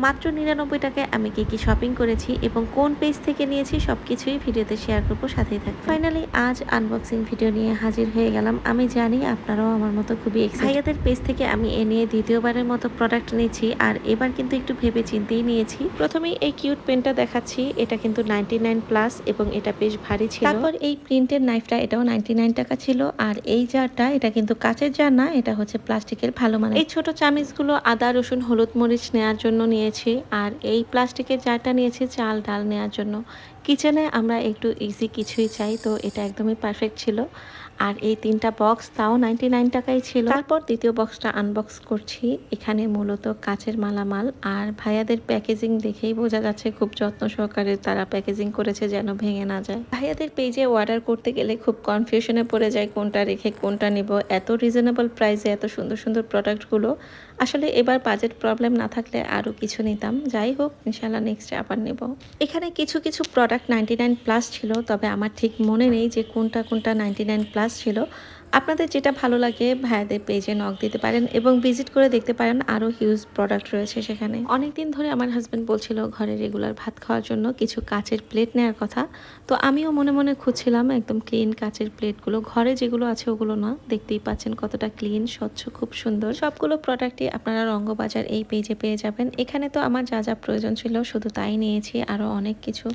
মাত্র 99 টাকায় আমি কি শপিং করেছি এবং কোন পেজ থেকে নিয়েছি সবকিছুই ভিডিওতে শেয়ার করব, সাথেই থাকবে। ফাইনালি আজ আনবক্সিং ভিডিও নিয়ে হাজির হয়ে গেলাম। আমি জানি আপনারাও আমার মতো খুবই এক্সাইটেড। ভাইয়াদের পেজ থেকে আমি এ নিয়ে দ্বিতীয়বারের মতো প্রোডাক্ট নিয়েছি, আর এবার কিন্তু একটু ভেবে চিন্তেই নিয়েছি। প্রথমেই এই কিউট পেনটা দেখাচ্ছি, এটা কিন্তু 99 প্লাস এবং এটা বেশ ভারী ছিল। তারপর এই প্রিন্টের নাইফটা, এটাও 99 টাকা ছিল। আর এই জারটা, এটা কিন্তু কাচের জার না, এটা হচ্ছে প্লাস্টিকের ভালো মানের। এই ছোট চামিচগুলো আদা রসুন হলুদ মরিচ নেওয়ার জন্য নিয়েছি, আর এই প্লাস্টিকের জারটা নিয়েছি চাল ডাল নেওয়ার জন্য। কিচেনে আমরা একটু ইজি কিছুই চাই, তো এটা একদমই পারফেক্ট ছিল। আর এই 3টা বক্স তাও 99 টাকাই ছিল। তারপর দ্বিতীয় বক্সটা আনবক্স করছি। এখানে মূলত কাচের মালামাল, আর ভাইয়াদের প্যাকেজিং দেখেই বোঝা যাচ্ছে খুব যত্ন সহকারে তারা প্যাকেজিং করেছে যেন ভেঙে না যায়। ভাইয়াদের পেজে অর্ডার করতে গেলে খুব কনফিউশনে পড়ে যায় কোনটা রেখে কোনটা নিব। এত রিজনেবল প্রাইসে এত সুন্দর সুন্দর প্রোডাক্টগুলো, আসলে এবার বাজেট প্রবলেম না থাকলে আরও কিছু নিতাম। যাই হোক, ইনশাল্লাহ নেক্সটে আবার নেব। এখানে কিছু কিছু প্রোডাক্ট 99 প্লাস ছিল, তবে আমার ঠিক মনে নেই যে কোনটা কোনটা 99 প্লাস ছিল। আপনাদের যেটা ভালো লাগে ভাইয়াদের পেজে নক দিতে পারেন এবং ভিজিট করে দেখতে পারেন, আরও হিউজ প্রোডাক্ট রয়েছে সেখানে। অনেকদিন ধরে আমার হাজব্যান্ড বলছিল ঘরে রেগুলার ভাত খাওয়ার জন্য কিছু কাচের প্লেট নেওয়ার কথা, তো আমিও মনে মনে খুঁজছিলাম একদম ক্লিন কাচের প্লেটগুলো। ঘরে যেগুলো আছে ওগুলো না, দেখতেই পাচ্ছেন কতটা ক্লিন স্বচ্ছ, খুব সুন্দর। সবগুলো প্রোডাক্টই আপনারা রঙ্গবাজার এই পেজে পেয়ে যাবেন। এখানে তো আমার যা যা প্রয়োজন ছিল শুধু তাই নিয়েছি, আরও অনেক কিছু